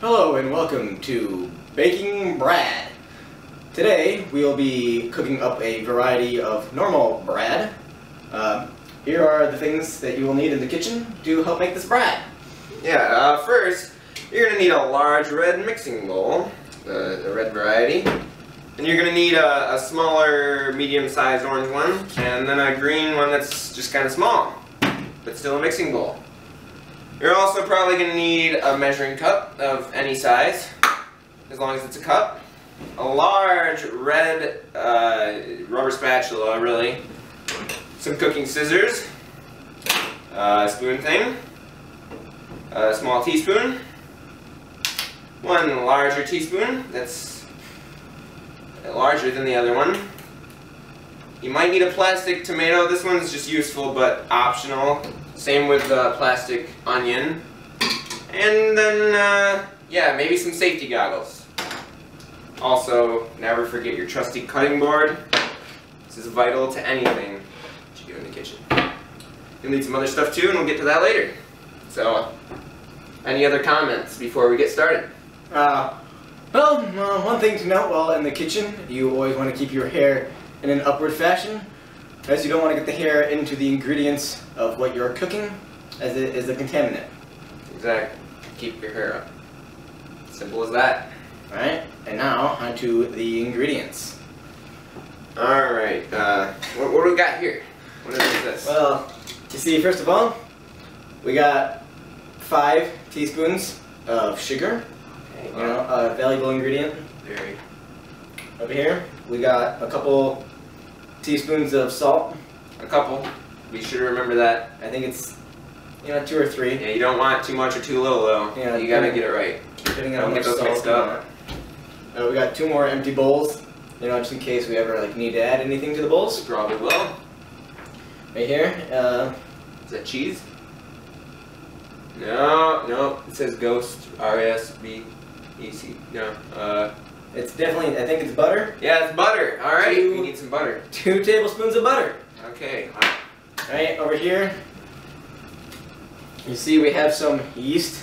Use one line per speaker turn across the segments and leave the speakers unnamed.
Hello and welcome to Baking Brad. Today we'll be cooking up a variety of normal bread. Here are the things that you will need in the kitchen to help make this bread.
Yeah, first you're going to need a large red mixing bowl, the red variety. And you're going to need a smaller, medium-sized orange one, and then a green one that's just kind of small, but still a mixing bowl. You're also probably going to need a measuring cup of any size, as long as it's a cup. A large red rubber spatula, really. Some cooking scissors. A spoon thing. A small teaspoon. One larger teaspoon that's larger than the other one. You might need a plastic tomato. This one's just useful but optional. Same with the plastic onion. And then, yeah, maybe some safety goggles. Also, never forget your trusty cutting board. This is vital to anything that you do in the kitchen. You'll need some other stuff too, and we'll get to that later. So, any other comments before we get started?
One thing to note while in the kitchen, you always want to keep your hair in an upward fashion, as you don't want to get the hair into the ingredients of what you're cooking, as it is a contaminant.
Exactly. Keep your hair up. Simple as that.
Alright, and now onto the ingredients.
Alright, what do we got here? What is this?
Well, you see, first of all, we got 5 teaspoons of sugar.
Okay,
You know, a valuable ingredient.
very.
Over here, we got a couple teaspoons of salt.
A couple. Be sure to remember that.
I think it's, 2 or 3.
Yeah, you don't want too much or too little though.
Yeah,
you gotta get it right.
Depending on
Don't
how much
get those
salt
mixed
you
up.
want. We got 2 more empty bowls, just in case we ever need to add anything to the bowls.
Probably will.
Right here.
Is that cheese? No. It says Ghost. R-S-B-E-C. No.
It's definitely, I think it's butter.
Yeah, it's butter. All right.
2
We need some butter.
2 tablespoons of butter.
Okay.
Alright, over here, you see we have some yeast.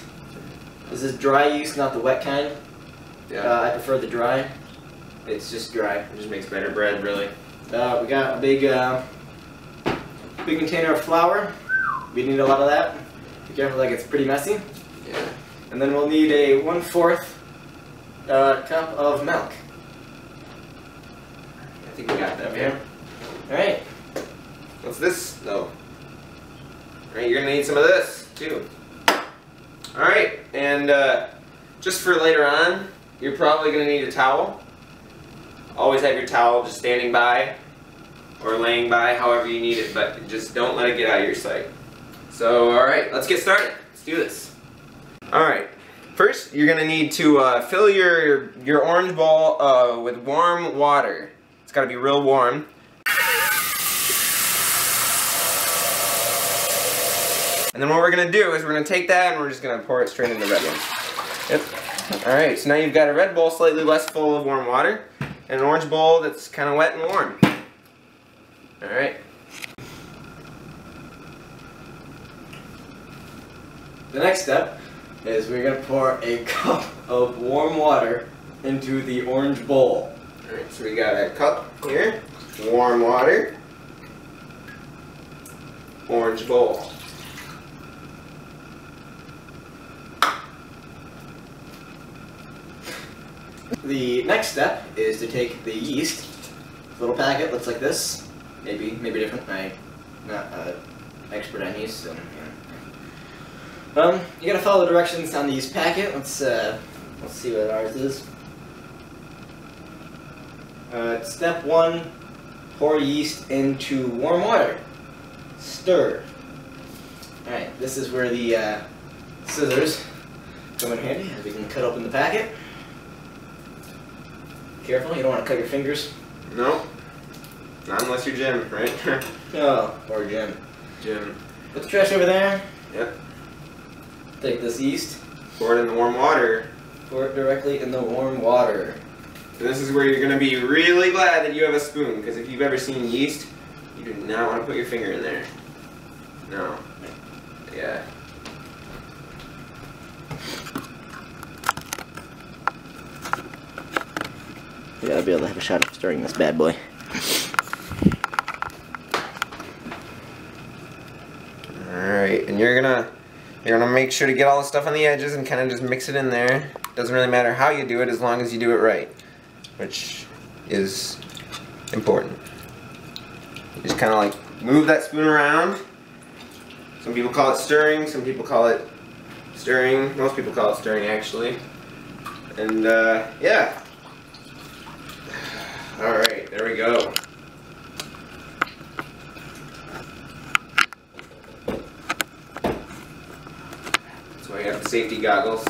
This is dry yeast, not the wet kind.
Yeah.
I prefer the dry. It's just dry.
It just makes better bread, really.
We got a big container of flour. We need a lot of that. Be careful, that gets pretty messy.
Yeah.
And then we'll need a 1/4 cup of milk.
I think we got that, man.
Alright.
What's this, though? Alright, you're gonna need some of this, too. Alright, and just for later on, you're probably gonna need a towel. Always have your towel just standing by, or laying by, however you need it, but just don't let it get out of your sight. So, alright, let's get started. Let's do this. Alright, first you're gonna need to fill your orange bowl with warm water. It's gotta be real warm. And then what we're going to do is we're going to take that and we're just going to pour it straight into the red one. Yep. Alright, so now you've got a red bowl slightly less full of warm water, and an orange bowl that's kind of wet and warm. Alright.
The next step is we're going to pour a cup of warm water into the orange bowl.
Alright, so we got a cup here, warm water, orange bowl.
The next step is to take the yeast. Little packet looks like this. Maybe different. I'm not expert on yeast, so you gotta follow the directions on the yeast packet. Let's see what ours is. Step 1: pour yeast into warm water. Stir. All right. This is where the scissors come in handy, as we can cut open the packet. Careful, you don't want to cut your fingers.
No. Not unless you're Jim, right?
Oh, or Jim.
Jim.
Put the trash over there.
Yep.
Take this yeast.
Pour it in the warm water.
Pour it directly in the warm water.
And this is where you're going to be really glad that you have a spoon, because if you've ever seen yeast, you do not want to put your finger in there. No. Yeah.
We gotta be able to have a shot of stirring this bad boy.
Alright, and you're gonna make sure to get all the stuff on the edges and kind of just mix it in there. Doesn't really matter how you do it as long as you do it right, which is important. You just kind of like move that spoon around. Some people call it stirring, some people call it stirring, most people call it stirring actually. And yeah. Alright, there we go. That's why you have the safety goggles.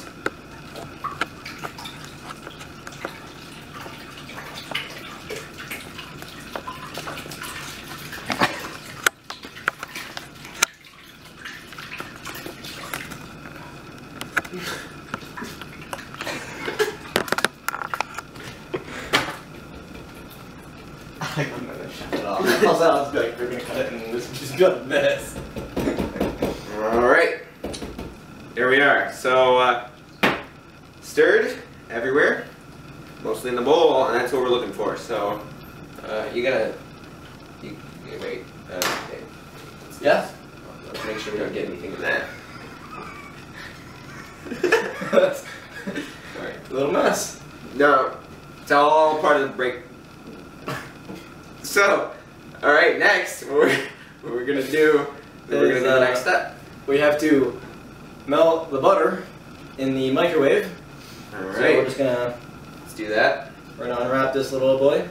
I couldn't have shut it off. I was like, we're gonna cut it and this is just got this.
Alright. Here we are. So, stirred everywhere. Mostly in the bowl, and that's what we're looking for. So, you gotta... wait. Okay.
Yeah?
Let's make sure we don't get anything in that. Sorry.
A little mess.
No. It's all part of the break. So, alright, next, what we're gonna do is we're gonna do the next step.
We have to melt the butter in the microwave.
Alright.
So we're just gonna...
Let's do that.
We're gonna unwrap this little boy.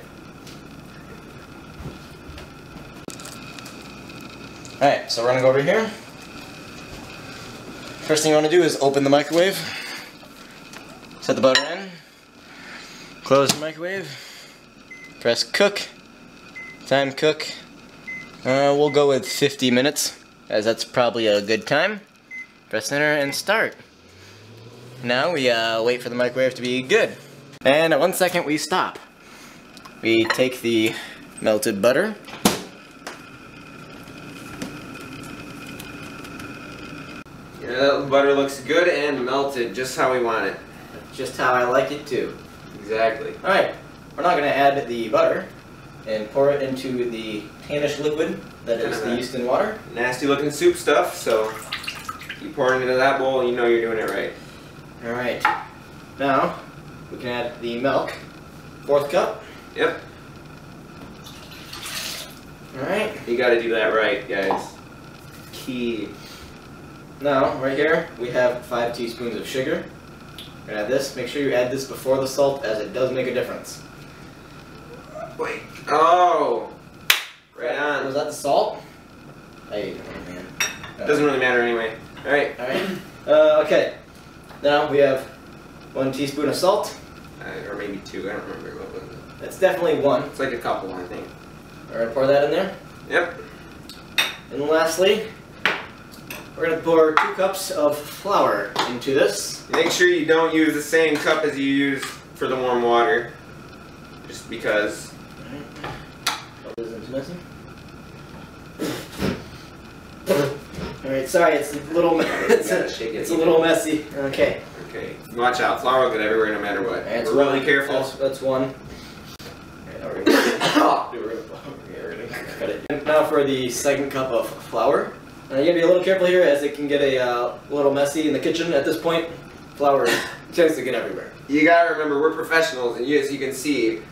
Alright, so we're gonna go over here. First thing you want to do is open the microwave. Set the butter in. Close the microwave. Press cook. Time cook. We'll go with 50 minutes, as that's probably a good time. Press enter and start. Now we wait for the microwave to be good. And at 1 second we stop. We take the melted butter.
Yeah, that butter looks good and melted, just how we want it.
Just how I like it too.
Exactly.
Alright, we're not going to add the butter and pour it into the tannish liquid that is the yeast and water.
Nasty looking soup stuff, so you pour it into that bowl and you know you're doing it right.
Alright, now we can add the milk, 4th cup.
Yep.
Alright.
You gotta do that right, guys. Key.
Now, right here, we have 5 teaspoons of sugar. We're gonna add this. Make sure you add this before the salt, as it does make a difference.
Wait. Oh! Right on.
Was that the salt? Hey, oh man.
Doesn't really matter anyway. Alright.
Alright. Okay. Now we have 1 teaspoon of salt.
Or maybe 2, I don't remember what was it.
That's definitely 1.
It's like a couple, I think.
We're gonna pour that in there.
Yep.
And lastly, we're gonna pour 2 cups of flour into this.
Make sure you don't use the same cup as you use for the warm water. Just because.
Isn't too messy. Alright, sorry, it's a little it's a little messy. Okay.
Okay. Watch out. Flour will get everywhere no matter what.
Right,
we're really careful.
That's 1. Alright, now we're gonna cut it. And now for the 2nd cup of flour. You gotta be a little careful here, as it can get a little messy in the kitchen at this point. Flour tends to get everywhere.
You gotta remember, we're professionals, and as you can see,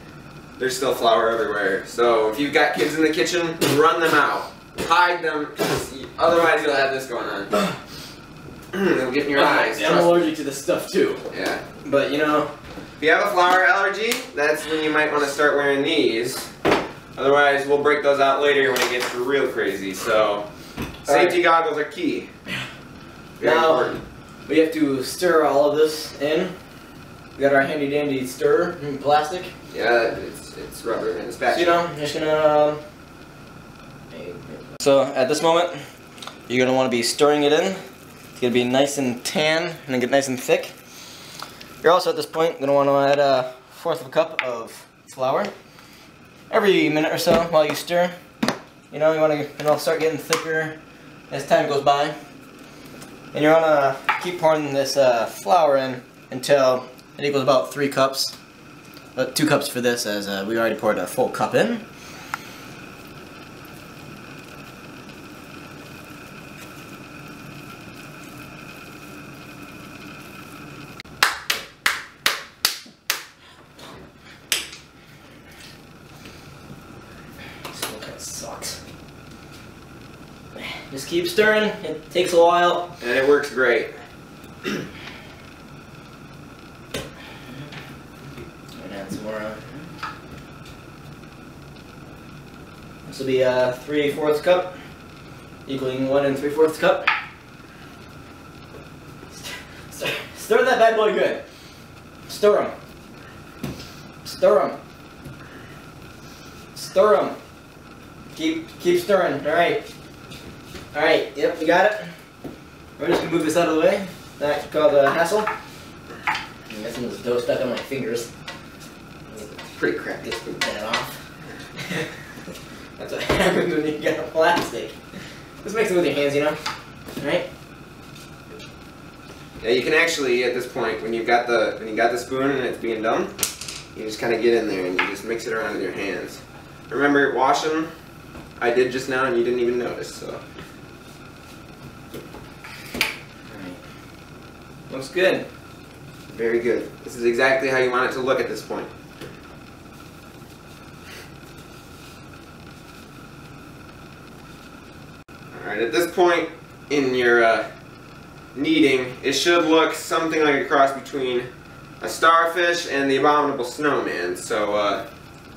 there's still flour everywhere. So if you've got kids in the kitchen, run them out. Hide them, otherwise you'll have this going on. It'll get in your eyes.
I'm allergic to this stuff too.
Yeah.
But you know,
if you have a flour allergy, that's when you might want to start wearing these. Otherwise, we'll break those out later when it gets real crazy. So, safety goggles are key. Very important.
We have to stir all of this in. We got our handy dandy stirrer in plastic.
Yeah, it's rubber and it's
So, you know, I'm just gonna. So at this moment, you're gonna want to be stirring it in. It's gonna be nice and tan and get nice and thick. You're also at this point gonna want to add 1/4 of a cup of flour. Every minute or so while you stir, you know, you want to start getting thicker as time goes by. And you want to keep pouring this flour in until it equals about 3 cups. 2 cups for this, as we already poured a full cup in. Sucks. Just keep stirring. It takes a while.
And it works great.
And add some more on. This will be a 3/4 cup, equaling 1 3/4 cup. Stir that bad boy good. Stir 'em. Stir 'em. Stir 'em. Keep stirring. All right. All right. Yep, we got it. We're just gonna move this out of the way. That's called a hassle. I'm missing this dough stuck on my fingers.
Pretty crappy.
Get it off. That's what happens when you get a plastic. Just mix it with your hands, you know. All right.
Yeah, you can actually at this point, when you got the spoon and it's being done, you just kind of get in there and you just mix it around with your hands. Remember, wash them. I did just now, and you didn't even notice. So.
Alright. Looks good.
Very good. This is exactly how you want it to look at this point. Alright, at this point in your kneading, it should look something like a cross between a starfish and the abominable snowman. So,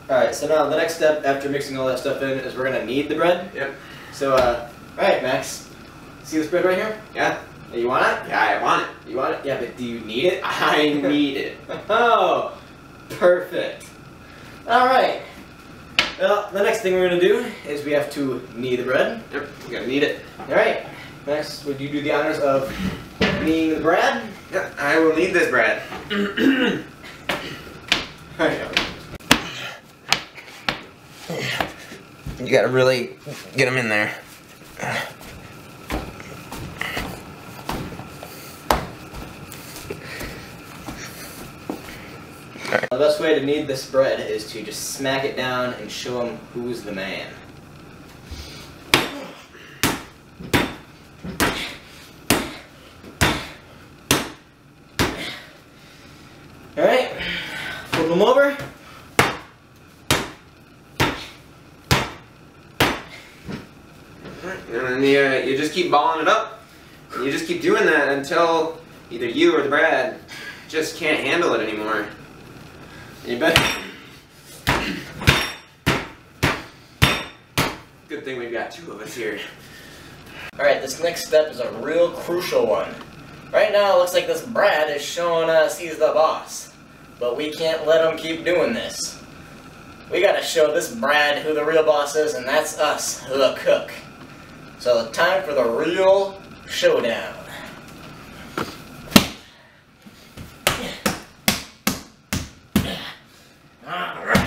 Alright, so now the next step after mixing all that stuff in is we're going to knead the bread.
Yep.
So, alright, Max. See this bread right here?
Yeah.
You want it?
Yeah, I want it.
You want it? Yeah, but do you need it?
I need it.
Oh, perfect. Alright. Well, the next thing we're going to do is we have to knead the bread.
Yep, we gotta knead it.
Alright. Max, would you do the honors of kneading the bread?
Yep, I will knead this bread. You gotta really get them in there.
Right. The best way to knead this bread is to just smack it down and show them who's the man. Alright, flip them over.
And then you just keep balling it up. And you just keep doing that until either you or the Brad just can't handle it anymore. You bet. Good thing we've got 2 of us here.
Alright, this next step is a real crucial one. Right now it looks like this Brad is showing us he's the boss. But we can't let him keep doing this. We gotta show this Brad who the real boss is, and that's us, the cook. So time for the real showdown. Alright.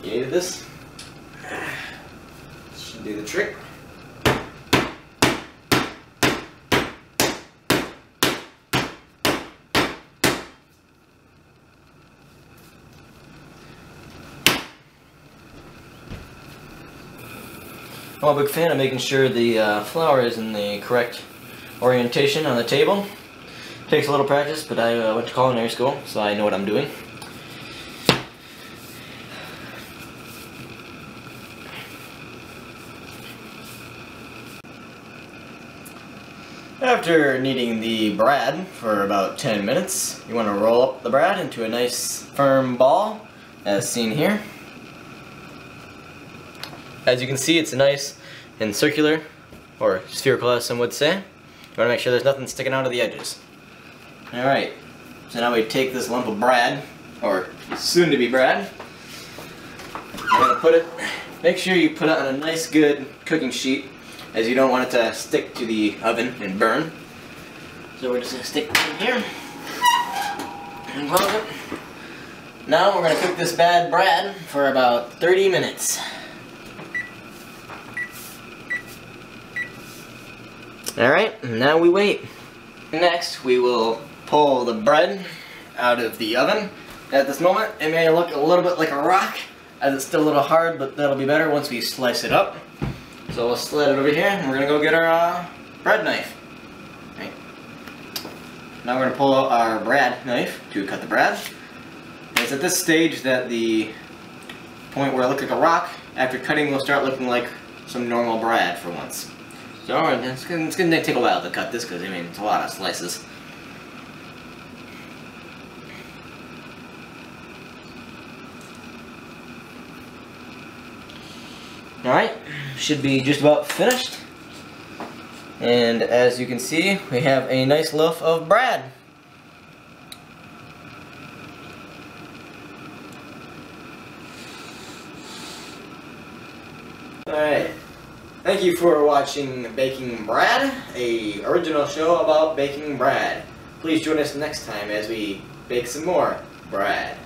You needed this?
Should do the trick.
I'm a big fan of making sure the flour is in the correct orientation on the table. Takes a little practice, but I went to culinary school, so I know what I'm doing. After kneading the Brad for about 10 minutes, you want to roll up the Brad into a nice firm ball, as seen here. As you can see, it's nice and circular, or spherical as some would say. You want to make sure there's nothing sticking out of the edges. Alright, so now we take this lump of Brad, or soon to be Brad, I'm gonna put it. Make sure you put it on a nice, good cooking sheet, as you don't want it to stick to the oven and burn. So we're just gonna stick it in here and close it. Now we're gonna cook this bad Brad for about 30 minutes. Alright, now we wait. Next, we will pull the bread out of the oven. At this moment, it may look a little bit like a rock, as it's still a little hard, but that'll be better once we slice it up. So we'll slide it over here, and we're gonna go get our bread knife. Right. Now we're gonna pull out our Brad knife to cut the Brad. And it's at this stage that the point where it looked like a rock, after cutting, will start looking like some normal Brad for once. So it's gonna take a while to cut this, because I mean it's a lot of slices. Alright, should be just about finished. And as you can see, we have a nice loaf of Brad. Alright, thank you for watching Baking Brad, a original show about baking bread. Please join us next time as we bake some more bread.